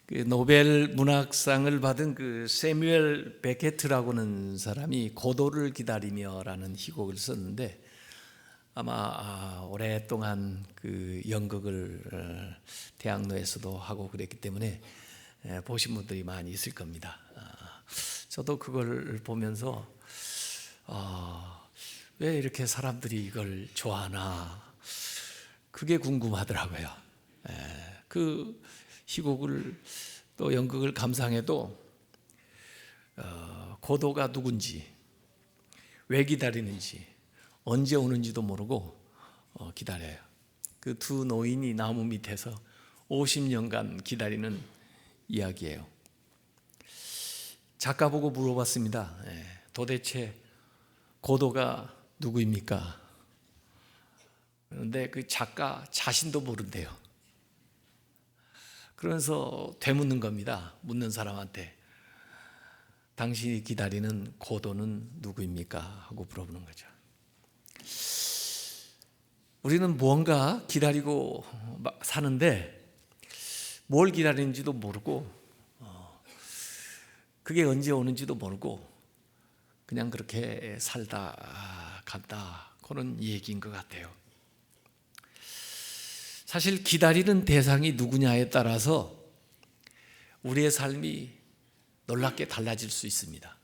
그 노벨 문학상을 받은 그 세뮤엘 베케트라고는 사람이 고도를 기다리며라는 희곡을 썼는데 아마 오랫동안 그 연극을 대학로에서도 하고 그랬기 때문에 보신 분들이 많이 있을 겁니다. 저도 그걸 보면서 왜 이렇게 사람들이 이걸 좋아하나 그게 궁금하더라고요. 그 희곡을 또 연극을 감상해도 고도가 누군지, 왜 기다리는지, 언제 오는지도 모르고 기다려요. 그 두 노인이 나무 밑에서 50년간 기다리는 이야기예요. 작가 보고 물어봤습니다. 도대체 고도가 누구입니까? 그런데 그 작가 자신도 모른대요. 그러면서 되묻는 겁니다. 묻는 사람한테 당신이 기다리는 고도는 누구입니까? 하고 물어보는 거죠. 우리는 무언가 기다리고 사는데 뭘 기다리는지도 모르고 그게 언제 오는지도 모르고 그냥 그렇게 살다 간다 그런 얘기인 것 같아요. 사실 기다리는 대상이 누구냐에 따라서 우리의 삶이 놀랍게 달라질 수 있습니다.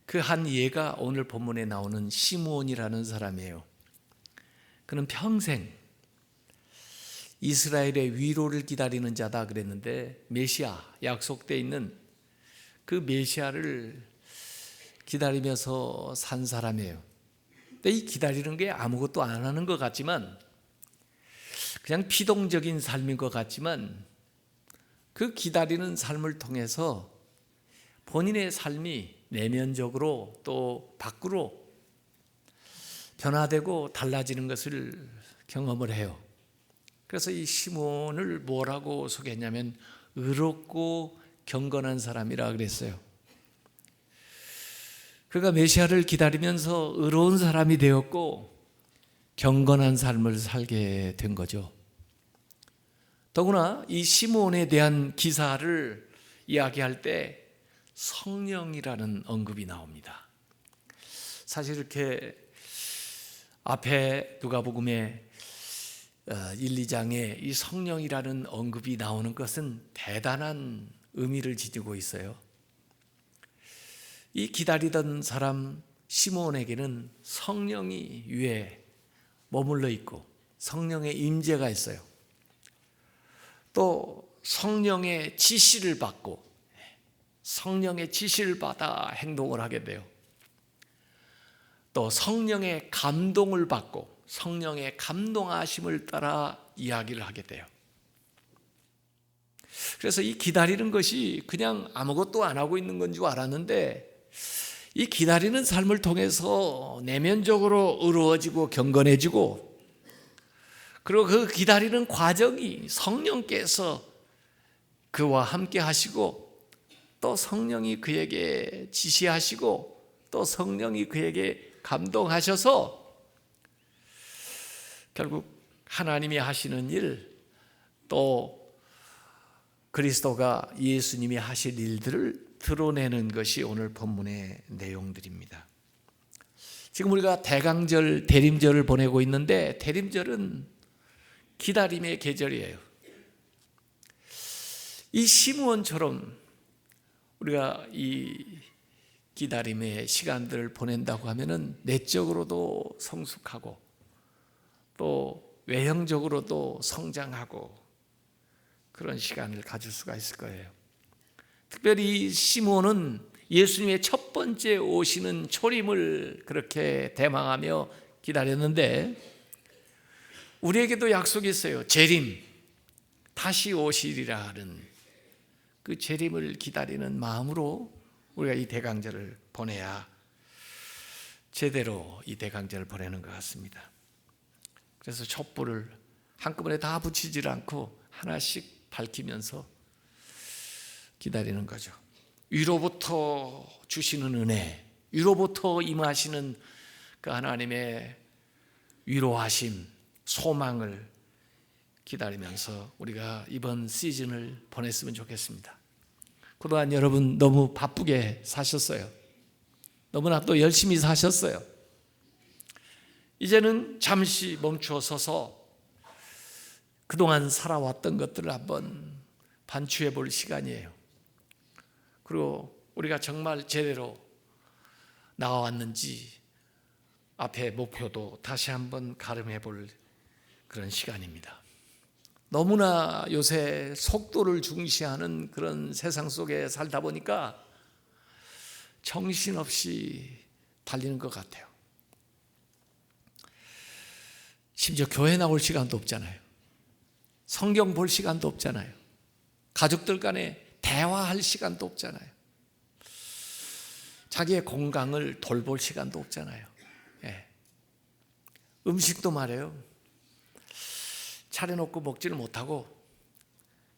그 한 예가 오늘 본문에 나오는 시므온이라는 사람이에요. 그는 평생 이스라엘의 위로를 기다리는 자다 그랬는데 메시아, 약속되어 있는 그 메시아를 기다리면서 산 사람이에요. 근데 이 기다리는 게 아무것도 안 하는 것 같지만 그냥 피동적인 삶인 것 같지만 그 기다리는 삶을 통해서 본인의 삶이 내면적으로 또 밖으로 변화되고 달라지는 것을 경험을 해요. 그래서 이 시몬을 뭐라고 소개했냐면 의롭고 경건한 사람이라 그랬어요. 그가 메시아를 기다리면서 의로운 사람이 되었고 경건한 삶을 살게 된 거죠. 더구나 이 시므온에 대한 기사를 이야기할 때 성령이라는 언급이 나옵니다. 사실 이렇게 앞에 누가복음에 1, 2장에 이 성령이라는 언급이 나오는 것은 대단한 의미를 지니고 있어요. 이 기다리던 사람 시므온에게는 성령이 위에 머물러 있고 성령의 임재가 있어요. 또 성령의 지시를 받고 성령의 지시를 받아 행동을 하게 돼요. 또 성령의 감동을 받고 성령의 감동하심을 따라 이야기를 하게 돼요. 그래서 이 기다리는 것이 그냥 아무것도 안 하고 있는 건 줄 알았는데 이 기다리는 삶을 통해서 내면적으로 의로워지고 경건해지고 그리고 그 기다리는 과정이 성령께서 그와 함께 하시고 또 성령이 그에게 지시하시고 또 성령이 그에게 감동하셔서 결국 하나님이 하시는 일 또 그리스도가 예수님이 하실 일들을 드러내는 것이 오늘 본문의 내용들입니다. 지금 우리가 대강절, 대림절을 보내고 있는데 대림절은 기다림의 계절이에요. 이 시므온처럼 우리가 이 기다림의 시간들을 보낸다고 하면은 내적으로도 성숙하고 또 외형적으로도 성장하고 그런 시간을 가질 수가 있을 거예요. 특별히 시므온은 예수님의 첫 번째 오시는 초림을 그렇게 대망하며 기다렸는데 우리에게도 약속이 있어요. 재림, 다시 오시리라 하는 그 재림을 기다리는 마음으로 우리가 이 대강절을 보내야 제대로 이 대강절을 보내는 것 같습니다. 그래서 촛불을 한꺼번에 다 붙이질 않고 하나씩 밝히면서 기다리는 거죠. 위로부터 주시는 은혜, 위로부터 임하시는 그 하나님의 위로하심, 소망을 기다리면서 우리가 이번 시즌을 보냈으면 좋겠습니다. 그동안 여러분 너무 바쁘게 사셨어요. 너무나 또 열심히 사셨어요. 이제는 잠시 멈추어 서서 그동안 살아왔던 것들을 한번 반추해 볼 시간이에요. 그리고 우리가 정말 제대로 나아왔는지 앞에 목표도 다시 한번 가름해 볼 그런 시간입니다. 너무나 요새 속도를 중시하는 그런 세상 속에 살다 보니까 정신없이 달리는 것 같아요. 심지어 교회 나올 시간도 없잖아요. 성경 볼 시간도 없잖아요. 가족들 간에 대화할 시간도 없잖아요. 자기의 건강을 돌볼 시간도 없잖아요. 예. 음식도 말해요. 차려놓고 먹지를 못하고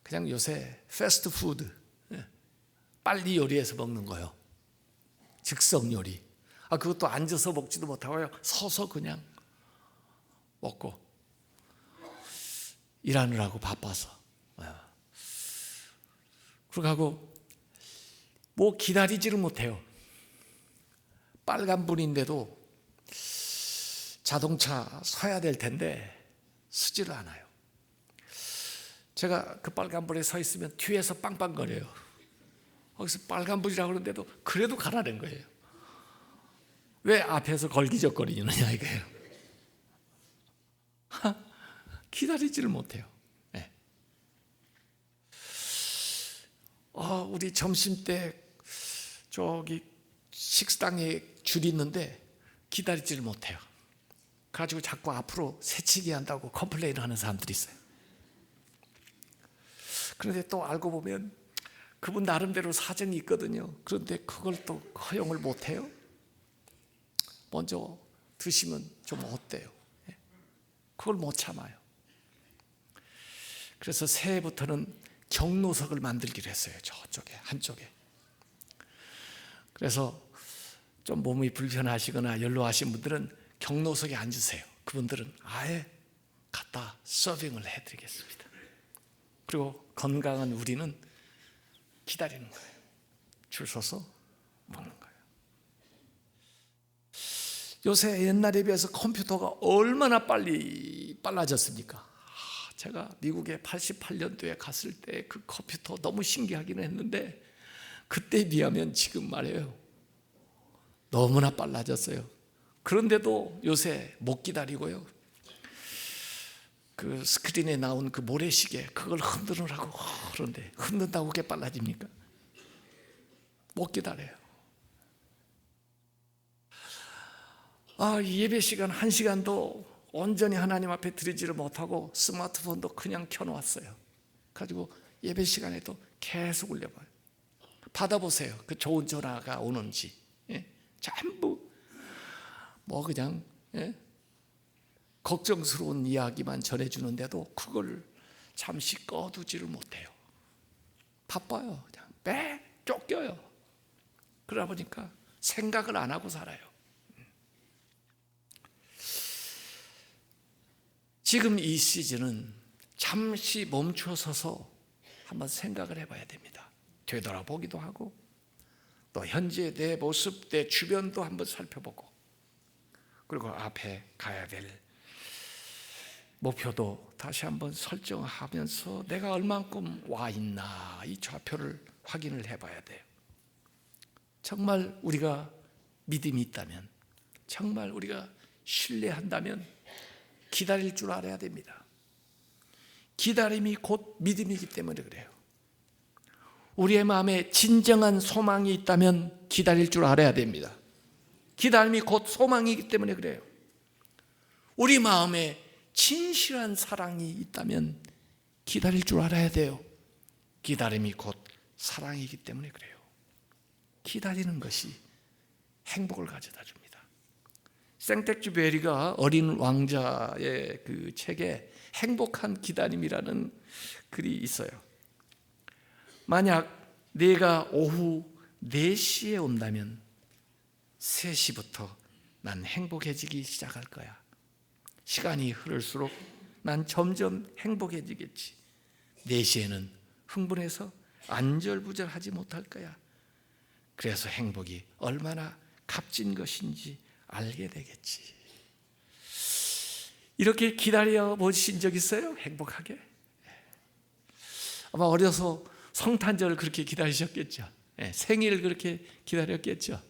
그냥 요새 패스트푸드, 빨리 요리해서 먹는 거예요. 즉석 요리. 그것도 앉아서 먹지도 못하고요. 서서 그냥 먹고 일하느라고 바빠서. 그러고 뭐 기다리지를 못해요. 빨간불인데도 자동차 서야 될 텐데 서지를 않아요. 제가 그 빨간불에 서 있으면 뒤에서 빵빵거려요. 거기서 빨간불이라고 그러는데도 그래도 가라는 거예요. 왜 앞에서 걸기적거리느냐 이거예요. 기다리지를 못해요. 네. 우리 점심 때 저기 식당에 줄이 있는데 기다리지를 못해요. 가지고 자꾸 앞으로 새치기 한다고 컴플레인을 하는 사람들이 있어요. 그런데 또 알고 보면 그분 나름대로 사정이 있거든요. 그런데 그걸 또 허용을 못해요. 먼저 드시면 좀 어때요? 그걸 못 참아요. 그래서 새해부터는 경로석을 만들기로 했어요. 저쪽에 한쪽에. 그래서 좀 몸이 불편하시거나 연로하신 분들은 경로석에 앉으세요. 그분들은 아예 갖다 서빙을 해드리겠습니다. 그리고 건강한 우리는 기다리는 거예요. 줄 서서 먹는 거예요. 요새 옛날에 비해서 컴퓨터가 얼마나 빨라졌습니까? 제가 미국에 88년도에 갔을 때 그 컴퓨터 너무 신기하기는 했는데 그때에 비하면 지금 말이에요. 너무나 빨라졌어요. 그런데도 요새 못 기다리고요. 그 스크린에 나온 그 모래시계 그걸 흔드느라고 그런데 흔든다고 그게 빨라집니까? 못 기다려요. 예배 시간 1시간도 온전히 하나님 앞에 드리지를 못하고 스마트폰도 그냥 켜놓았어요. 가지고 예배 시간에도 계속 울려봐요. 받아보세요. 그 좋은 전화가 오는지. 전부 뭐 그냥 걱정스러운 이야기만 전해주는데도 그걸 잠시 꺼두지를 못해요. 바빠요. 그냥 매 쫓겨요. 그러다 보니까 생각을 안 하고 살아요. 지금 이 시즌은 잠시 멈춰서서 한번 생각을 해봐야 됩니다. 되돌아보기도 하고 또 현재 내 모습, 내 주변도 한번 살펴보고 그리고 앞에 가야 될 목표도 다시 한번 설정하면서 내가 얼만큼 와 있나 이 좌표를 확인을 해봐야 돼요. 정말 우리가 믿음이 있다면, 정말 우리가 신뢰한다면 기다릴 줄 알아야 됩니다. 기다림이 곧 믿음이기 때문에 그래요. 우리의 마음에 진정한 소망이 있다면 기다릴 줄 알아야 됩니다. 기다림이 곧 소망이기 때문에 그래요. 우리 마음에 진실한 사랑이 있다면 기다릴 줄 알아야 돼요. 기다림이 곧 사랑이기 때문에 그래요. 기다리는 것이 행복을 가져다 줍니다. 생텍쥐베리가 어린 왕자의 그 책에 행복한 기다림이라는 글이 있어요. 만약 내가 오후 4시에 온다면 3시부터 난 행복해지기 시작할 거야. 시간이 흐를수록 난 점점 행복해지겠지. 4시에는 흥분해서 안절부절하지 못할 거야. 그래서 행복이 얼마나 값진 것인지 알게 되겠지. 이렇게 기다려 보신 적 있어요? 행복하게? 아마 어려서 성탄절을 그렇게 기다리셨겠죠. 생일을 그렇게 기다렸겠죠.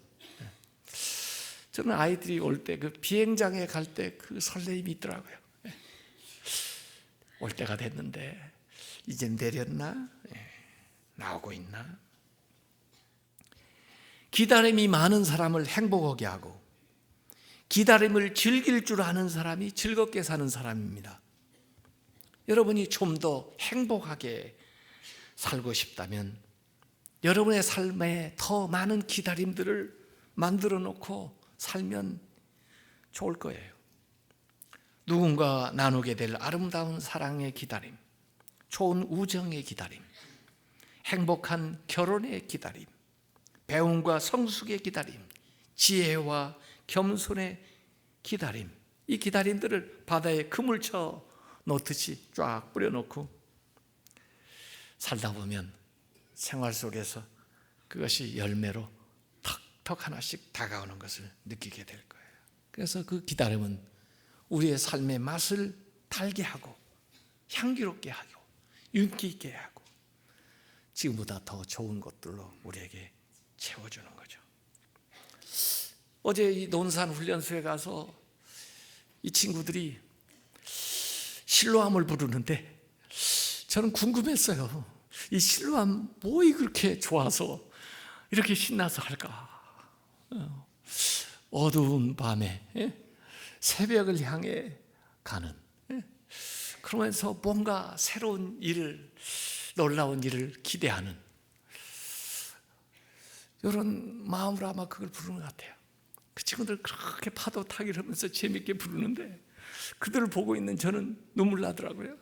저는 아이들이 올 때 그 비행장에 갈 때 그 설레임이 있더라고요. 올 때가 됐는데 이제 내렸나? 나오고 있나? 기다림이 많은 사람을 행복하게 하고 기다림을 즐길 줄 아는 사람이 즐겁게 사는 사람입니다. 여러분이 좀 더 행복하게 살고 싶다면 여러분의 삶에 더 많은 기다림들을 만들어 놓고 살면 좋을 거예요. 누군가 나누게 될 아름다운 사랑의 기다림, 좋은 우정의 기다림, 행복한 결혼의 기다림, 배움과 성숙의 기다림, 지혜와 겸손의 기다림, 이 기다림들을 바다에 그물 쳐 놓듯이 쫙 뿌려놓고 살다 보면 생활 속에서 그것이 열매로 턱턱 하나씩 다가오는 것을 느끼게 될 거예요. 그래서 그 기다림은 우리의 삶의 맛을 달게 하고 향기롭게 하고 윤기 있게 하고 지금보다 더 좋은 것들로 우리에게 채워주는 거죠. 어제 이 논산 훈련소에 가서 이 친구들이 실로암을 부르는데 저는 궁금했어요. 이 실로암 뭐이 그렇게 좋아서 이렇게 신나서 할까? 어두운 밤에 새벽을 향해 가는, 그러면서 뭔가 새로운 일을, 놀라운 일을 기대하는 이런 마음으로 아마 그걸 부르는 것 같아요. 그 친구들 그렇게 파도 타기를 하면서 재밌게 부르는데 그들을 보고 있는 저는 눈물 나더라고요.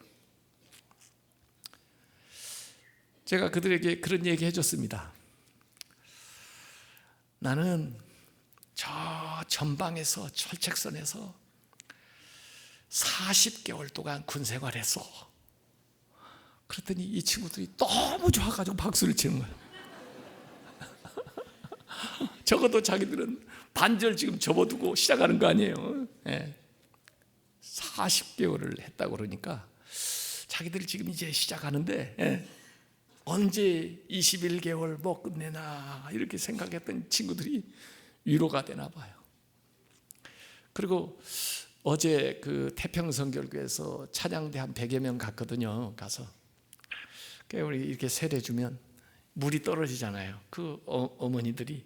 제가 그들에게 그런 얘기 해줬습니다. 나는 저 전방에서 철책선에서 40개월 동안 군생활했어. 그랬더니 이 친구들이 너무 좋아가지고 박수를 치는 거예요. 적어도 자기들은 반절 지금 접어두고 시작하는 거 아니에요. 40개월을 했다고 그러니까 자기들이 지금 이제 시작하는데 언제 21개월 못 끝내나 이렇게 생각했던 친구들이 위로가 되나 봐요. 그리고 어제 그 태평성결교에서 찬양대 한 100여 명 갔거든요. 가서 우리 이렇게 세례 주면 물이 떨어지잖아요. 그 어머니들이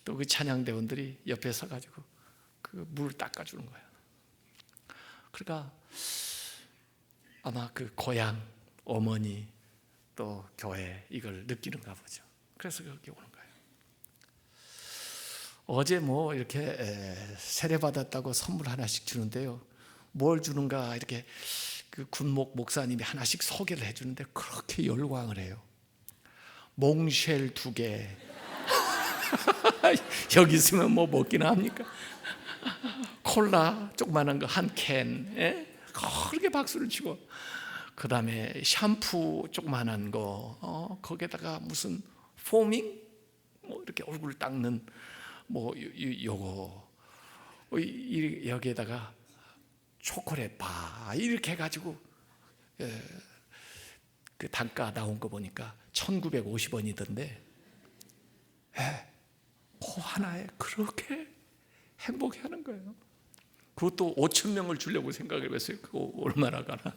또 그 찬양대원들이 옆에 서가지고 그 물 닦아주는 거예요. 그러니까 아마 그 고향 어머니 또 교회 이걸 느끼는가 보죠. 그래서 그렇게 오는 거예요. 어제 뭐 이렇게 세례 받았다고 선물 하나씩 주는데요. 뭘 주는가 이렇게 그 군목 목사님이 하나씩 소개를 해주는데 그렇게 열광을 해요. 몽쉘 2개. 여기 있으면 뭐 먹기나 합니까? 콜라 조그만한 거 한 캔. 그렇게 박수를 치고 그 다음에 샴푸 조그만한 거 거기에다가 무슨 포밍 뭐 이렇게 얼굴 닦는 뭐 요거 여기에다가 초콜릿 바 이렇게 해가지고 그 단가 나온 거 보니까 1950원이던데 그 하나에 그렇게 행복해하는 거예요. 그것도 5,000명을 주려고 생각을 했어요. 그거 얼마나 가나.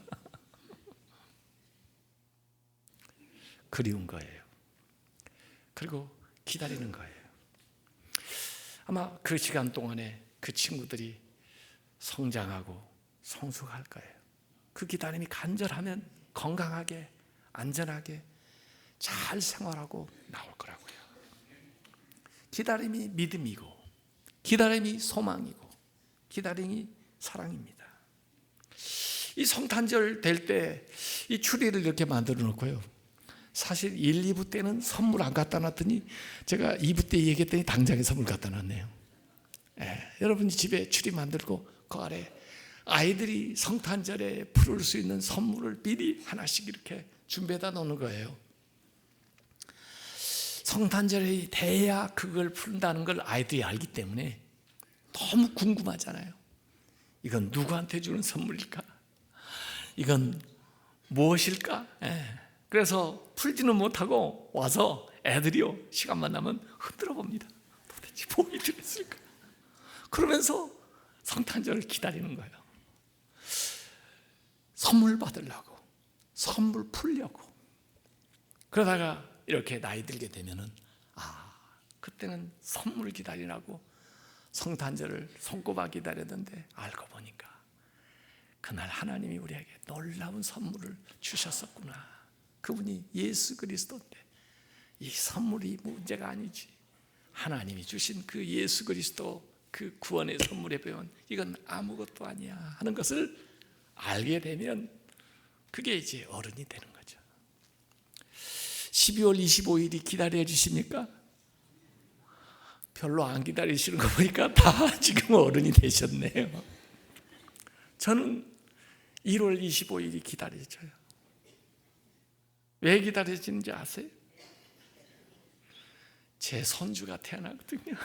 그리운 거예요. 그리고 기다리는 거예요. 아마 그 시간 동안에 그 친구들이 성장하고 성숙할 거예요. 그 기다림이 간절하면 건강하게 안전하게 잘 생활하고 나올 거라고요. 기다림이 믿음이고 기다림이 소망이고 기다림이 사랑입니다. 이 성탄절 될 때 이 추리를 이렇게 만들어 놓고요. 사실 1, 2부 때는 선물 안 갖다 놨더니 제가 2부 때 얘기했더니 당장에 선물 갖다 놨네요. 여러분 집에 추리 만들고 그 아래 아이들이 성탄절에 부를 수 있는 선물을 미리 하나씩 이렇게 준비해다 놓는 거예요. 성탄절이 돼야 그걸 푼다는 걸 아이들이 알기 때문에 너무 궁금하잖아요. 이건 누구한테 주는 선물일까? 이건 무엇일까? 그래서 풀지는 못하고 와서 애들이요, 시간만 나면 흔들어 봅니다. 도대체 뭐가 들었을까? 그러면서 성탄절을 기다리는 거예요. 선물 받으려고, 선물 풀려고. 그러다가 이렇게 나이 들게 되면은, 그때는 선물 기다리라고 성탄절을 손꼽아 기다렸는데 알고 보니까 그날 하나님이 우리에게 놀라운 선물을 주셨었구나. 그분이 예수 그리스도인데 이 선물이 문제가 아니지. 하나님이 주신 그 예수 그리스도 그 구원의 선물에 배운 이건 아무것도 아니야 하는 것을 알게 되면 그게 이제 어른이 되는 거죠. 12월 25일이 기다려 주십니까? 별로 안 기다리시는 거 보니까 다 지금 어른이 되셨네요. 저는 1월 25일이 기다려져요. 왜 기다려지는지 아세요? 제 손주가 태어나거든요.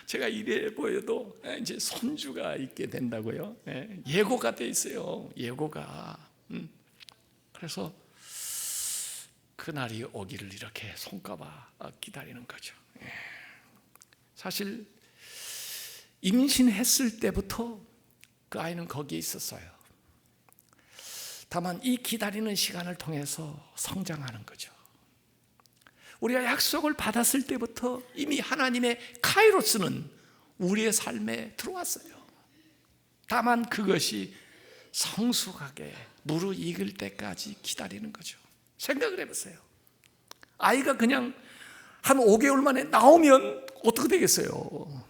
제가 이래 보여도 이제 손주가 있게 된다고요. 예고가 돼 있어요. 예고가. 그래서 그날이 오기를 이렇게 손꼽아 기다리는 거죠. 사실 임신했을 때부터 그 아이는 거기에 있었어요. 다만 이 기다리는 시간을 통해서 성장하는 거죠. 우리가 약속을 받았을 때부터 이미 하나님의 카이로스는 우리의 삶에 들어왔어요. 다만 그것이 성숙하게 무르익을 때까지 기다리는 거죠. 생각을 해보세요. 아이가 그냥 한 5개월 만에 나오면 어떻게 되겠어요?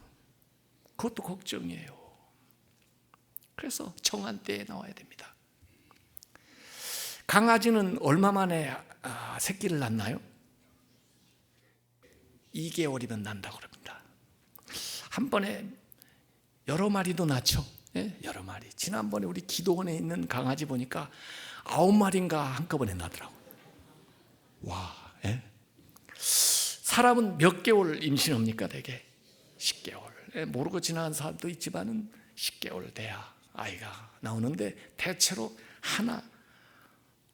그것도 걱정이에요. 그래서 정한 때에 나와야 됩니다. 강아지는 얼마 만에 새끼를 낳나요? 2개월이면 난다고 그럽니다. 한 번에 여러 마리도 낳죠. 여러 마리. 지난번에 우리 기도원에 있는 강아지 보니까 9마리인가 한꺼번에 나더라고요. 와, 사람은 몇 개월 임신합니까? 대개 10개월. 모르고 지나간 사람도 있지만은 10개월 돼야 아이가 나오는데 대체로 하나,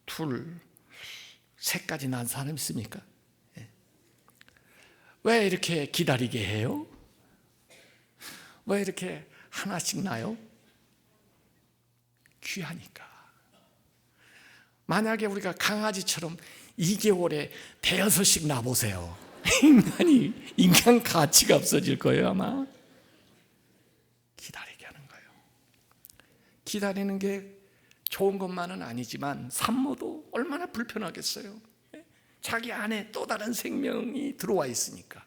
둘, 셋까지 낳은 사람 있습니까? 왜 이렇게 기다리게 해요? 왜 이렇게 하나씩 나요? 귀하니까. 만약에 우리가 강아지처럼 2개월에 대여섯씩 낳아보세요. 인간 가치가 없어질 거예요, 아마. 기다리게 하는 거예요. 기다리는 게 좋은 것만은 아니지만 산모도 얼마나 불편하겠어요. 자기 안에 또 다른 생명이 들어와 있으니까.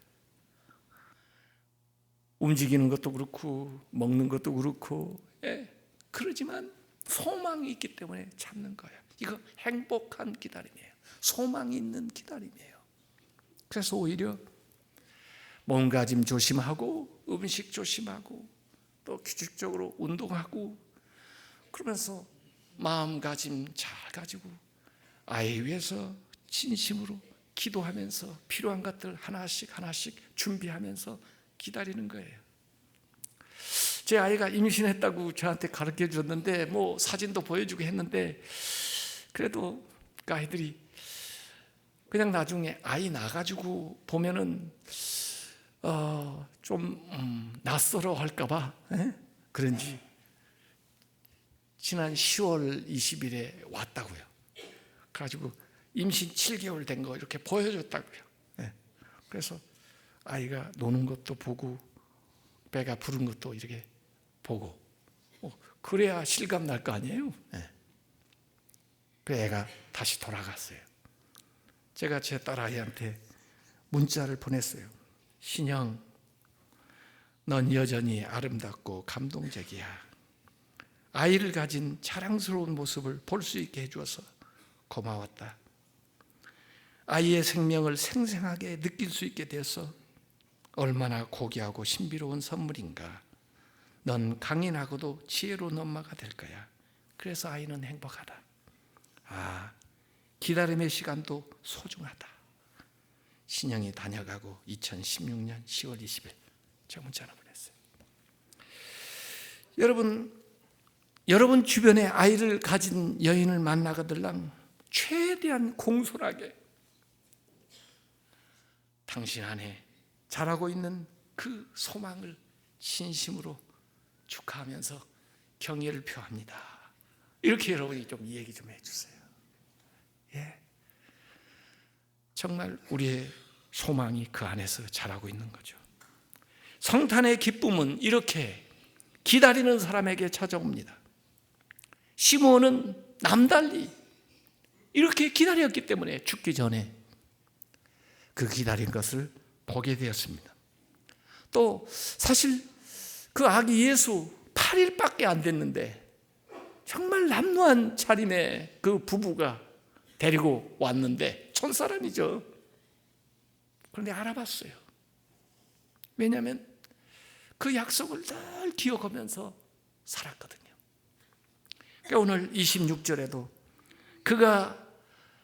움직이는 것도 그렇고 먹는 것도 그렇고 그러지만 소망이 있기 때문에 참는 거예요. 이거 행복한 기다림이에요. 소망이 있는 기다림이에요. 그래서 오히려 몸가짐 조심하고 음식 조심하고 또 규칙적으로 운동하고 그러면서 마음가짐 잘 가지고 아이 위해서 진심으로 기도하면서 필요한 것들 하나씩 하나씩 준비하면서 기다리는 거예요. 제 아이가 임신했다고 저한테 가르쳐 줬는데 뭐 사진도 보여주고 했는데 그래도 그 아이들이 그냥 나중에 아이 나가지고 보면은 좀 낯설어 할까 봐 그런지 지난 10월 20일에 왔다고요. 그래가지고 임신 7개월 된 거 이렇게 보여줬다고요. 그래서 아이가 노는 것도 보고 배가 부른 것도 이렇게 보고 그래야 실감 날 거 아니에요. 그 애가 다시 돌아갔어요. 제가 제 딸아이한테 문자를 보냈어요. 신영, 넌 여전히 아름답고 감동적이야. 아이를 가진 자랑스러운 모습을 볼 수 있게 해주어서 고마웠다. 아이의 생명을 생생하게 느낄 수 있게 돼서 얼마나 고귀하고 신비로운 선물인가. 넌 강인하고도 지혜로운 엄마가 될 거야. 그래서 아이는 행복하다. 기다림의 시간도 소중하다. 신영이 다녀가고 2016년 10월 20일 제가 문자를 보냈어요. 여러분 주변에 아이를 가진 여인을 만나거들랑 최대한 공손하게 당신 안에 자라고 있는 그 소망을 진심으로 축하하면서 경의를 표합니다. 이렇게 여러분이 좀 얘기 좀 해주세요. 정말 우리의 소망이 그 안에서 자라고 있는 거죠. 성탄의 기쁨은 이렇게 기다리는 사람에게 찾아옵니다. 시므온은 남달리 이렇게 기다렸기 때문에 죽기 전에 그 기다린 것을 보게 되었습니다. 또 사실 그 아기 예수 8일밖에 안 됐는데 정말 남루한 차림의 그 부부가 데리고 왔는데 촌사람이죠. 그런데 알아봤어요. 왜냐하면 그 약속을 늘 기억하면서 살았거든요. 그러니까 오늘 26절에도 그가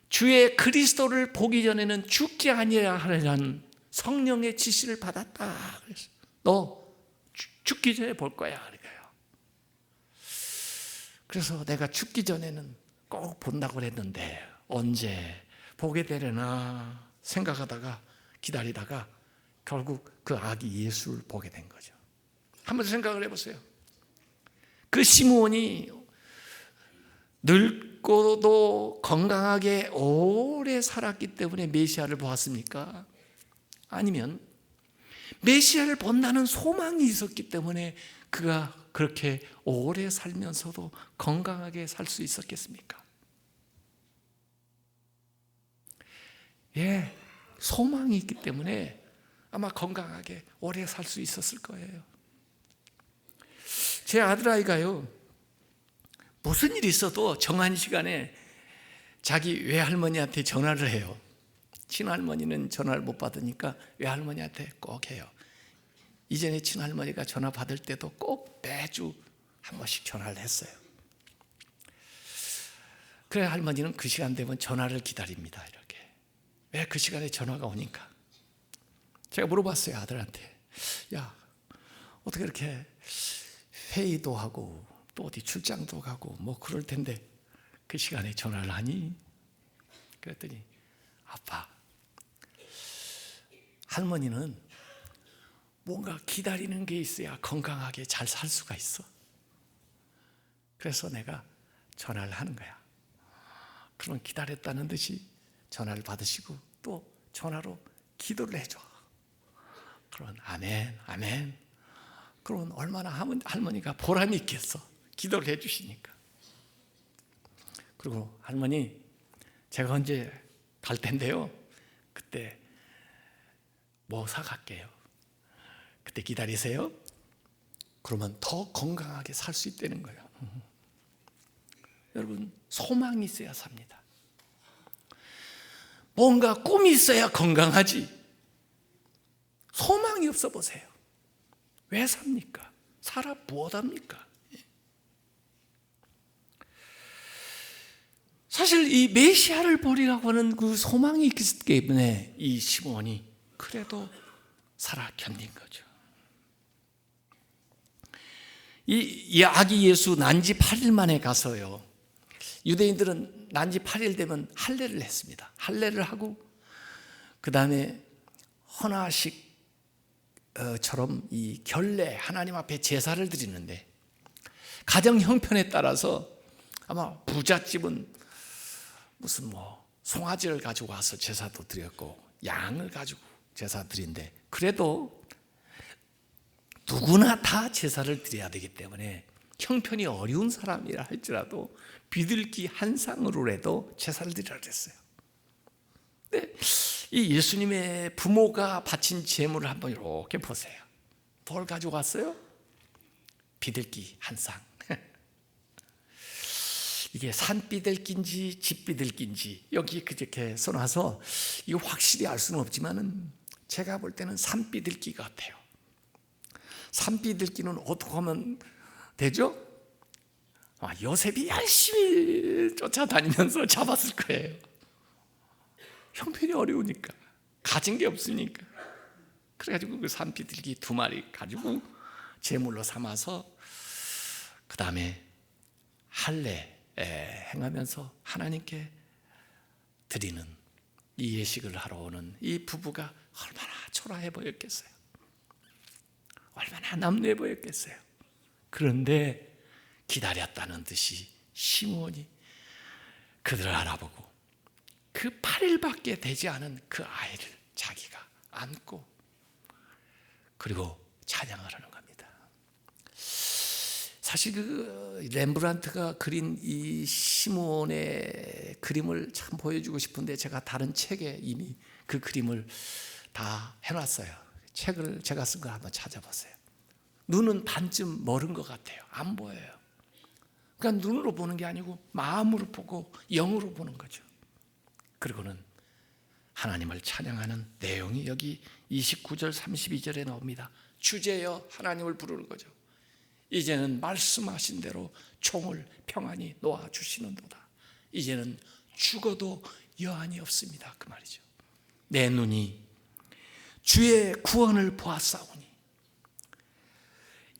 주의 그리스도를 보기 전에는 죽지 아니해야 하려는 성령의 지시를 받았다. 그래서 너 죽기 전에 볼 거야. 그래서 내가 죽기 전에는 꼭 본다고 그랬는데 언제 보게 되려나 생각하다가 기다리다가 결국 그 아기 예수를 보게 된 거죠. 한번 생각을 해보세요. 그 시므온이 늙고도 건강하게 오래 살았기 때문에 메시아를 보았습니까? 아니면 메시아를 본다는 소망이 있었기 때문에 그가 그렇게 오래 살면서도 건강하게 살 수 있었겠습니까? 소망이 있기 때문에 아마 건강하게 오래 살 수 있었을 거예요. 제 아들아이가요, 무슨 일이 있어도 정한 시간에 자기 외할머니한테 전화를 해요. 친할머니는 전화를 못 받으니까 외할머니한테 꼭 해요. 이전에 친할머니가 전화 받을 때도 꼭 매주 한 번씩 전화를 했어요. 그래 할머니는 그 시간 되면 전화를 기다립니다. 이렇게. 왜 그 시간에 전화가 오니까? 제가 물어봤어요, 아들한테. 야, 어떻게 이렇게 회의도 하고 또 어디 출장도 가고 뭐 그럴 텐데 그 시간에 전화를 하니? 그랬더니 아빠, 할머니는 뭔가 기다리는 게 있어야 건강하게 잘 살 수가 있어. 그래서 내가 전화를 하는 거야. 그럼 기다렸다는 듯이 전화를 받으시고 또 전화로 기도를 해줘. 그러면 아멘, 아멘. 그러면 얼마나 할머니가 보람이 있겠어. 기도를 해주시니까. 그리고 할머니, 제가 언제 갈 텐데요. 그때 뭐 사갈게요. 그때 기다리세요. 그러면 더 건강하게 살 수 있다는 거예요. 여러분, 소망이 있어야 삽니다. 뭔가 꿈이 있어야 건강하지. 소망이 없어 보세요. 왜 삽니까? 살아 무엇합니까? 사실 이 메시아를 보리라고 하는 그 소망이 있기 때문에 이 시므온이 그래도 살아 견딘 거죠. 이 아기 예수 난지 8일 만에 가서요. 유대인들은 난지 8일 되면 할례를 했습니다. 할례를 하고 그 다음에 헌화식처럼 이 결례 하나님 앞에 제사를 드리는데 가정 형편에 따라서 아마 부잣집은 무슨 뭐 송아지를 가지고 와서 제사도 드렸고 양을 가지고 제사 드린데 그래도 누구나 다 제사를 드려야 되기 때문에 형편이 어려운 사람이라 할지라도 비둘기 한 쌍으로라도 제사를 드리라 그랬어요. 근데 이 예수님의 부모가 바친 제물을 한번 이렇게 보세요. 뭘 가지고 왔어요? 비둘기 한 쌍. 이게 산비둘기인지 집비둘기인지 여기 그렇게 써놔서 이거 확실히 알 수는 없지만은 제가 볼 때는 산비둘기 같아요. 산비둘기는 어떻게 하면 되죠? 요셉이 열심히 쫓아다니면서 잡았을 거예요. 형편이 어려우니까, 가진 게 없으니까. 그래가지고 그 산비둘기 2마리 가지고 제물로 삼아서 그 다음에 할례 행하면서 하나님께 드리는 이 예식을 하러 오는 이 부부가 얼마나 초라해 보였겠어요. 얼마나 남루해 보였겠어요. 그런데 기다렸다는 듯이 시므온이 그들을 알아보고 그 8일밖에 되지 않은 그 아이를 자기가 안고 그리고 찬양을 하는 겁니다. 사실 그 렘브란트가 그린 이 시므온의 그림을 참 보여주고 싶은데 제가 다른 책에 이미 그 그림을 다 해놨어요. 책을 제가 쓴 걸 한번 찾아보세요. 눈은 반쯤 멀은 것 같아요. 안 보여요. 그러니까 눈으로 보는 게 아니고 마음으로 보고 영으로 보는 거죠. 그리고는 하나님을 찬양하는 내용이 여기 29절 32절에 나옵니다. 주제여 하나님을 부르는 거죠. 이제는 말씀하신 대로 총을 평안히 놓아주시는도다. 이제는 죽어도 여한이 없습니다. 그 말이죠. 내 눈이 주의 구원을 보았사오니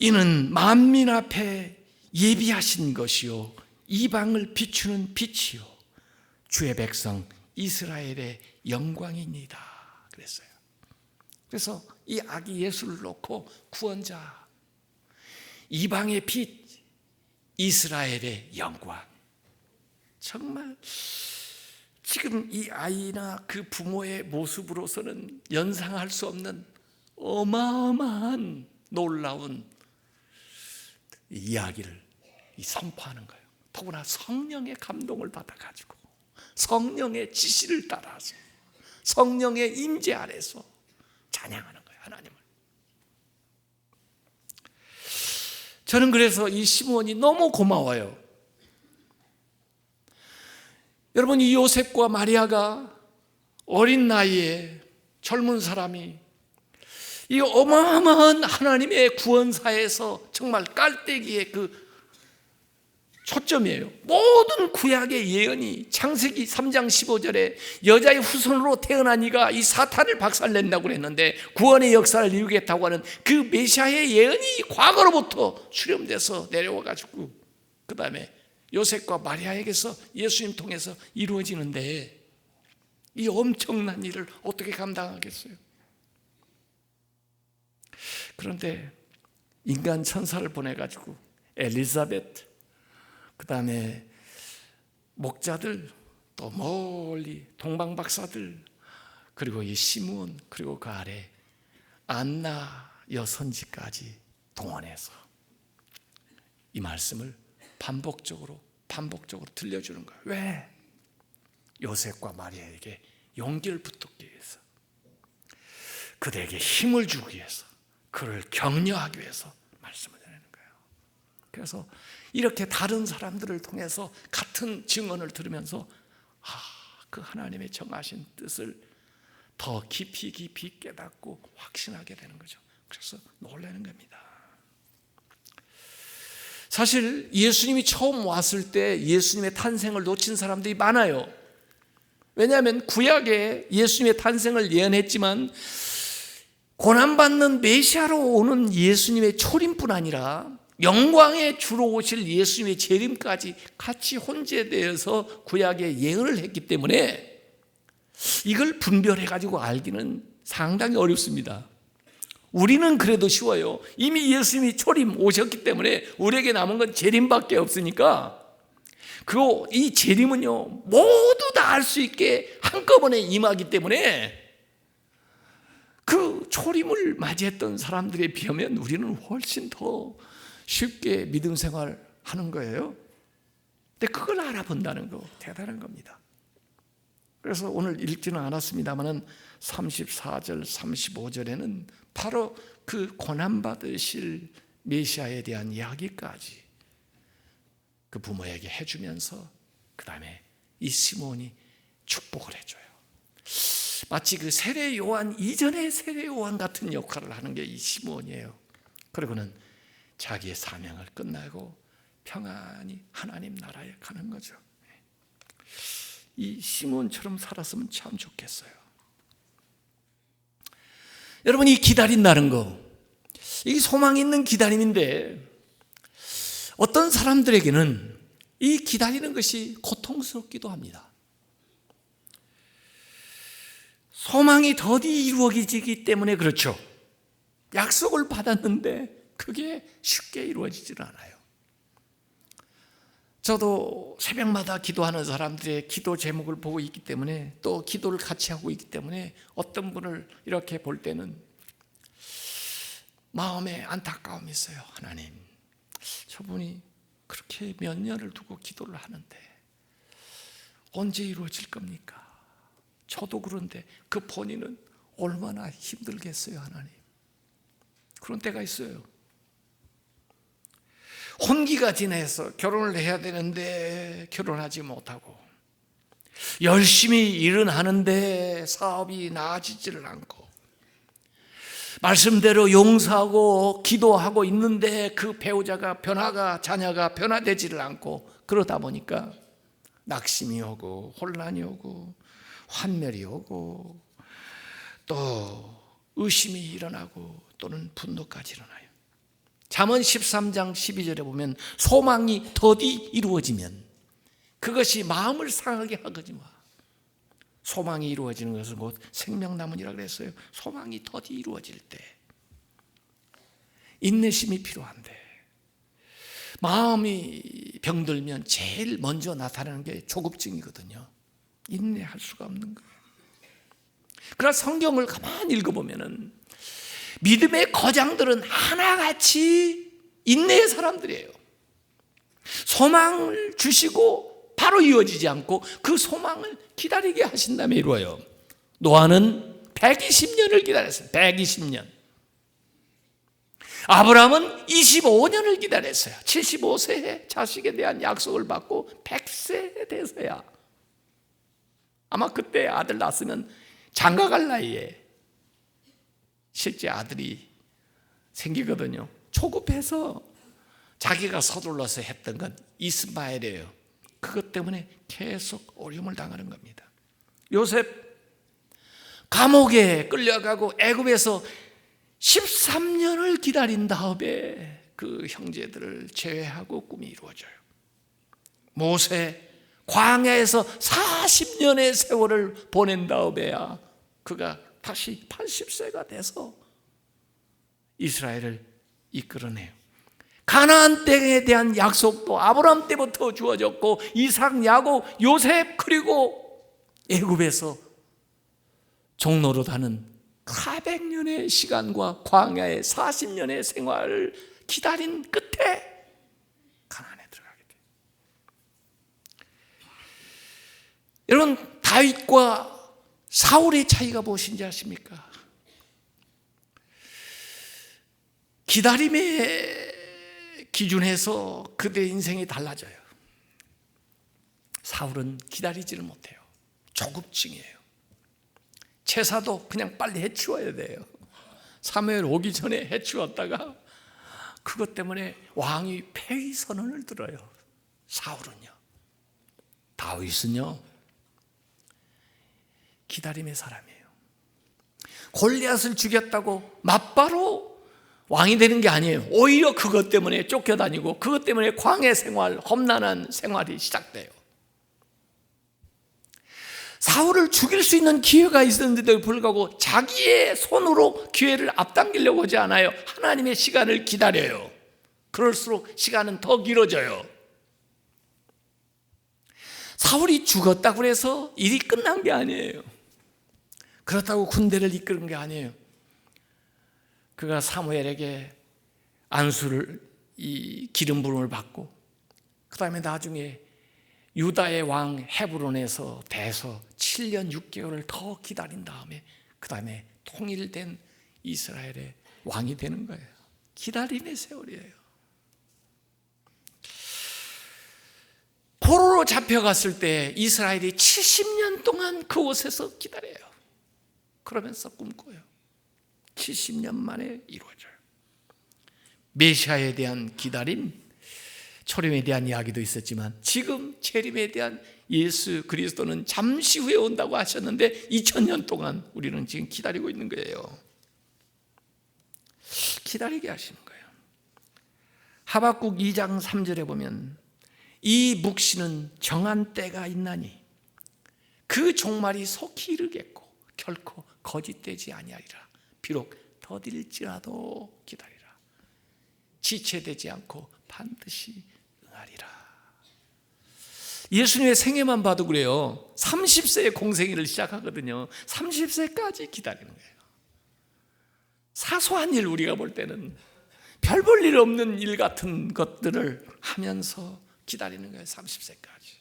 이는 만민 앞에 예비하신 것이요 이방을 비추는 빛이요 주의 백성 이스라엘의 영광입니다. 그랬어요. 그래서 이 아기 예수를 놓고 구원자, 이방의 빛, 이스라엘의 영광. 정말 지금 이 아이나 그 부모의 모습으로서는 연상할 수 없는 어마어마한 놀라운 이야기를 선포하는 거예요. 더구나 성령의 감동을 받아가지고 성령의 지시를 따라서 성령의 임재 아래서 찬양하는 거예요. 하나님을. 저는 그래서 이 시므온이 너무 고마워요. 여러분, 이 요셉과 마리아가 어린 나이에 젊은 사람이 이 어마어마한 하나님의 구원사에서 정말 깔때기의 그 초점이에요. 모든 구약의 예언이 창세기 3장 15절에 여자의 후손으로 태어난 이가 이 사탄을 박살낸다고 그랬는데 구원의 역사를 이루겠다고 하는 그 메시아의 예언이 과거로부터 수렴돼서 내려와가지고 그 다음에 요셉과 마리아에게서 예수님 통해서 이루어지는데 이 엄청난 일을 어떻게 감당하겠어요? 그런데 인간 천사를 보내가지고 엘리자베트 그 다음에 목자들 또 멀리 동방박사들 그리고 이 시므온 그리고 그 아래 안나 여선지까지 동원해서 이 말씀을 반복적으로 들려주는 거예요. 왜? 요셉과 마리아에게 용기를 붙잡기 위해서, 그들에게 힘을 주기 위해서, 그를 격려하기 위해서 말씀을 전하는 거예요. 그래서 이렇게 다른 사람들을 통해서 같은 증언을 들으면서 그 하나님의 정하신 뜻을 더 깊이 깨닫고 확신하게 되는 거죠. 그래서 놀라는 겁니다. 사실 예수님이 처음 왔을 때 예수님의 탄생을 놓친 사람들이 많아요. 왜냐하면 구약에 예수님의 탄생을 예언했지만 고난받는 메시아로 오는 예수님의 초림뿐 아니라 영광의 주로 오실 예수님의 재림까지 같이 혼재되어서 구약에 예언을 했기 때문에 이걸 분별해가지고 알기는 상당히 어렵습니다. 우리는 그래도 쉬워요. 이미 예수님이 초림 오셨기 때문에 우리에게 남은 건 재림밖에 없으니까 그리고 이 재림은요 모두 다 알 수 있게 한꺼번에 임하기 때문에 그 초림을 맞이했던 사람들에 비하면 우리는 훨씬 더 쉽게 믿음 생활하는 거예요. 근데 그걸 알아본다는 거 대단한 겁니다. 그래서 오늘 읽지는 않았습니다만 34절 35절에는 바로 그 고난받으실 메시아에 대한 이야기까지 그 부모에게 해주면서 그 다음에 이 시몬이 축복을 해줘요. 마치 그 세례 요한 이전의 세례 요한 같은 역할을 하는 게 이 시몬이에요. 그리고는 자기의 사명을 끝내고 평안히 하나님 나라에 가는 거죠. 이 시몬처럼 살았으면 참 좋겠어요. 여러분, 이 기다린다는 거, 이 소망 있는 기다림인데 어떤 사람들에게는 이 기다리는 것이 고통스럽기도 합니다. 소망이 더디 이루어지기 때문에 그렇죠. 약속을 받았는데 그게 쉽게 이루어지질 않아요. 저도 새벽마다 기도하는 사람들의 기도 제목을 보고 있기 때문에, 또 기도를 같이 하고 있기 때문에 어떤 분을 이렇게 볼 때는 마음에 안타까움이 있어요. 하나님, 저분이 그렇게 몇 년을 두고 기도를 하는데 언제 이루어질 겁니까? 저도 그런데 그 본인은 얼마나 힘들겠어요, 하나님. 그런 때가 있어요. 혼기가 지나서 결혼을 해야 되는데 결혼하지 못하고, 열심히 일은 하는데 사업이 나아지지를 않고, 말씀대로 용서하고 기도하고 있는데 그 배우자가 자녀가 변화되지를 않고, 그러다 보니까 낙심이 오고 혼란이 오고 환멸이 오고 또 의심이 일어나고 또는 분노까지 일어나요. 잠언 13장 12절에 보면 소망이 더디 이루어지면 그것이 마음을 상하게 하거니와. 소망이 이루어지는 것은 곧 생명나무니라 그랬어요. 소망이 더디 이루어질 때 인내심이 필요한데, 마음이 병들면 제일 먼저 나타나는 게 조급증이거든요. 인내할 수가 없는 거예요. 그러나 성경을 가만히 읽어보면 믿음의 거장들은 하나같이 인내의 사람들이에요. 소망을 주시고 바로 이루어지지 않고 그 소망을 기다리게 하신 다음에 이루어요. 노아는 120년을 기다렸어요. 120년. 아브라함은 25년을 기다렸어요. 75세에 자식에 대한 약속을 받고 100세에 돼서야, 아마 그때 아들 낳았으면 장가갈 나이에 실제 아들이 생기거든요. 초급해서 자기가 서둘러서 했던 건 이스마엘이에요. 그것 때문에 계속 어려움을 당하는 겁니다. 요셉 감옥에 끌려가고 애굽에서 13년을 기다린 다음에 그 형제들을 제외하고 꿈이 이루어져요. 모세 광야에서 40년의 세월을 보낸 다음에야 그가 다시 80세가 돼서 이스라엘을 이끌어내요. 가나안 땅에 대한 약속도 아브라함 때부터 주어졌고, 이삭, 야곱, 요셉, 그리고 애굽에서 종노릇 하는 400년의 시간과 광야의 40년의 생활을 기다린 끝에 가나안에 들어가게 돼요. 여러분, 다윗과 사울의 차이가 무엇인지 아십니까? 기다림의 기준에서 그들의 인생이 달라져요. 사울은 기다리지를 못해요. 조급증이에요. 제사도 그냥 빨리 해치워야 돼요. 사무엘 오기 전에 해치웠다가 그것 때문에 왕이 폐위 선언을 들어요. 사울은요. 다윗은요, 기다림의 사람이에요. 골리앗을 죽였다고 맞바로 왕이 되는 게 아니에요. 오히려 그것 때문에 쫓겨다니고 그것 때문에 광야 생활, 험난한 생활이 시작돼요. 사울을 죽일 수 있는 기회가 있었는데도 불구하고 자기의 손으로 기회를 앞당기려고 하지 않아요. 하나님의 시간을 기다려요. 그럴수록 시간은 더 길어져요. 사울이 죽었다고 해서 일이 끝난 게 아니에요. 그렇다고 군대를 이끄는 게 아니에요. 그가 사무엘에게 안수를, 이 기름 부음을 받고, 그 다음에 나중에 유다의 왕 헤브론에서 대서 7년 6개월을 더 기다린 다음에 그 다음에 통일된 이스라엘의 왕이 되는 거예요. 기다림의 세월이에요. 포로로 잡혀갔을 때 이스라엘이 70년 동안 그곳에서 기다려요. 그러면서 꿈꿔요. 70년 만에 이루어져요. 메시아에 대한 기다림, 초림에 대한 이야기도 있었지만 지금 재림에 대한 예수 그리스도는 잠시 후에 온다고 하셨는데 2000년 동안 우리는 지금 기다리고 있는 거예요. 기다리게 하시는 거예요. 하박국 2장 3절에 보면 이 묵시는 정한 때가 있나니 그 종말이 속히 이르겠고 결코 거짓되지 아니하리라. 비록 더딜지라도 기다리라. 지체되지 않고 반드시 응하리라. 예수님의 생애만 봐도 그래요. 30세에 공생애를 시작하거든요. 30세까지 기다리는 거예요. 사소한 일, 우리가 볼 때는 별 볼 일 없는 일 같은 것들을 하면서 기다리는 거예요. 30세까지.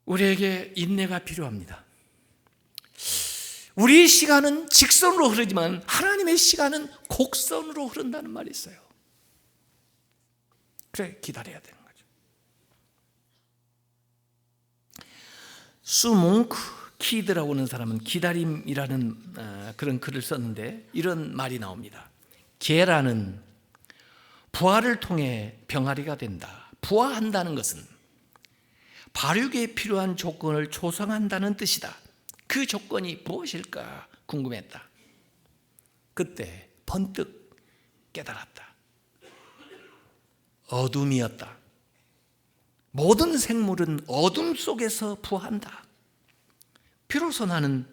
우리에게 인내가 필요합니다. 우리의 시간은 직선으로 흐르지만 하나님의 시간은 곡선으로 흐른다는 말이 있어요. 그래, 기다려야 되는 거죠. 수몽크 키드라고 하는 사람은 기다림이라는 그런 글을 썼는데 이런 말이 나옵니다. 계라는 부활을 통해 병아리가 된다. 부화한다는 것은 발육에 필요한 조건을 조성한다는 뜻이다. 그 조건이 무엇일까 궁금했다. 그때 번뜩 깨달았다. 어둠이었다. 모든 생물은 어둠 속에서 부화한다. 비로소 나는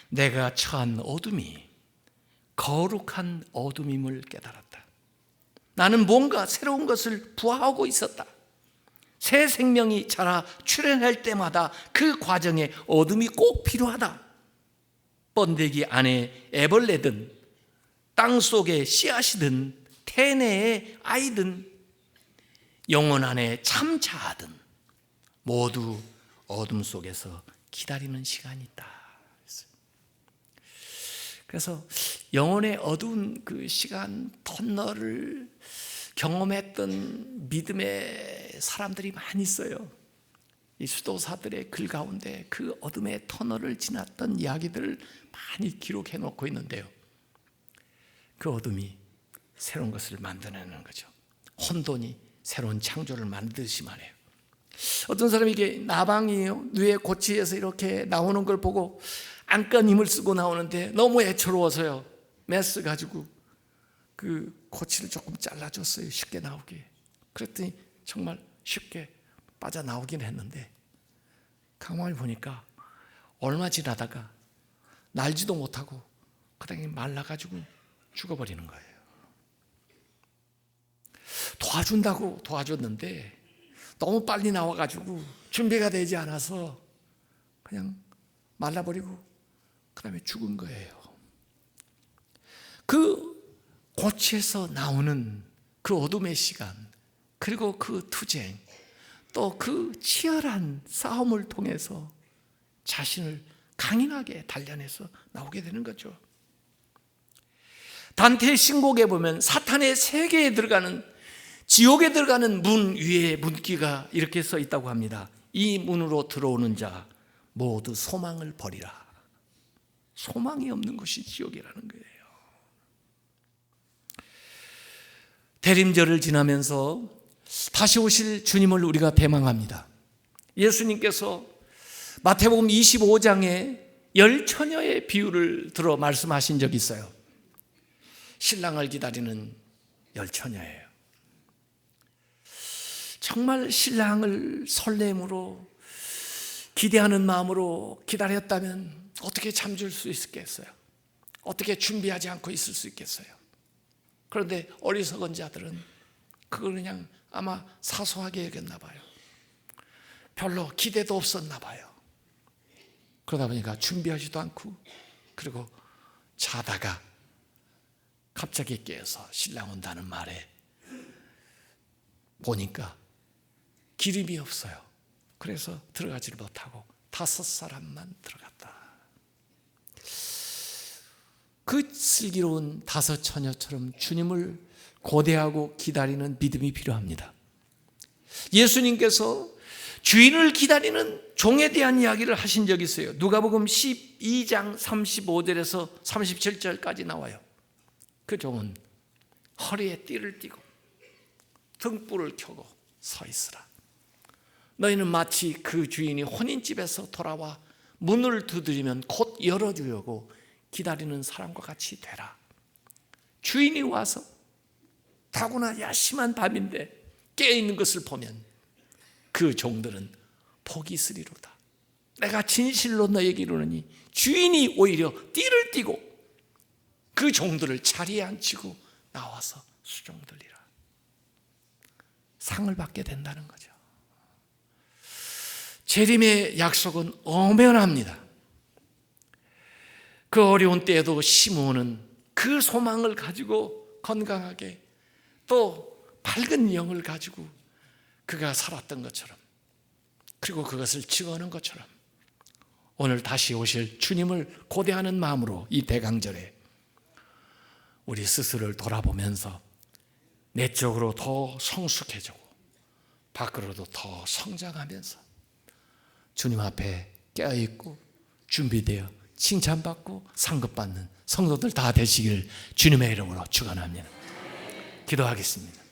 내가 처한 어둠이 거룩한 어둠임을 깨달았다. 나는 뭔가 새로운 것을 부화하고 있었다. 새 생명이 자라 출현할 때마다 그 과정에 어둠이 꼭 필요하다. 번데기 안에 애벌레든 땅속에 씨앗이든 태내의 아이든 영혼 안에 참자하든 모두 어둠 속에서 기다리는 시간이 있다. 그래서 영혼의 어두운 그 시간 터널을 경험했던 믿음의 사람들이 많이 있어요. 이 수도사들의 글 가운데 그 어둠의 터널을 지났던 이야기들을 많이 기록해 놓고 있는데요. 그 어둠이 새로운 것을 만들어내는 거죠. 혼돈이 새로운 창조를 만드시 말해요. 어떤 사람이 이게 나방이에요. 뇌 고치에서 이렇게 나오는 걸 보고 안간 힘을 쓰고 나오는데 너무 애처로워서요. 메스 가지고 그 고치를 조금 잘라줬어요. 쉽게 나오게. 그랬더니 정말 쉽게 빠져나오긴 했는데 가만히 보니까 얼마 지나다가 날지도 못하고 그다음에 말라가지고 죽어버리는 거예요. 도와준다고 도와줬는데 너무 빨리 나와가지고 준비가 되지 않아서 그냥 말라버리고 그 다음에 죽은 거예요. 그 고치에서 나오는 그 어둠의 시간, 그리고 그 투쟁, 또 그 치열한 싸움을 통해서 자신을 강인하게 단련해서 나오게 되는 거죠. 단테의 신곡에 보면 사탄의 세계에 들어가는, 지옥에 들어가는 문 위에 문기가 이렇게 써 있다고 합니다. 이 문으로 들어오는 자 모두 소망을 버리라. 소망이 없는 것이 지옥이라는 거예요. 대림절을 지나면서 다시 오실 주님을 우리가 대망합니다. 예수님께서 마태복음 25장에 10처녀의 비유를 들어 말씀하신 적이 있어요. 신랑을 기다리는 10처녀예요. 정말 신랑을 설렘으로 기대하는 마음으로 기다렸다면 어떻게 잠들 수 있겠어요? 어떻게 준비하지 않고 있을 수 있겠어요? 그런데 어리석은 자들은 그걸 그냥 아마 사소하게 여겼나 봐요. 별로 기대도 없었나 봐요. 그러다 보니까 준비하지도 않고, 그리고 자다가 갑자기 깨어서 신랑 온다는 말에 보니까 기름이 없어요. 그래서 들어가지를 못하고 5사람만 들어갔다. 그 슬기로운 5처녀처럼 주님을 고대하고 기다리는 믿음이 필요합니다. 예수님께서 주인을 기다리는 종에 대한 이야기를 하신 적이 있어요. 누가복음 12장 35절에서 37절까지 나와요. 그 종은 허리에 띠를 띠고 등불을 켜고 서 있으라. 너희는 마치 그 주인이 혼인집에서 돌아와 문을 두드리면 곧 열어주려고 기다리는 사람과 같이 되라. 주인이 와서 타고나 야심한 밤인데 깨어있는 것을 보면 그 종들은 복이 있으리로다. 내가 진실로 너에게 이르노니 주인이 오히려 띠를 띠고 그 종들을 자리에 앉히고 나와서 수종들리라. 상을 받게 된다는 거죠. 재림의 약속은 엄연합니다. 그 어려운 때에도 시므온은 그 소망을 가지고 건강하게 또 밝은 영을 가지고 그가 살았던 것처럼, 그리고 그것을 증언한 것처럼 오늘 다시 오실 주님을 고대하는 마음으로 이 대강절에 우리 스스로를 돌아보면서 내적으로 더 성숙해지고 밖으로도 더 성장하면서 주님 앞에 깨어있고 준비되어 칭찬받고 상급받는 성도들 다 되시길 주님의 이름으로 축원합니다. 기도하겠습니다.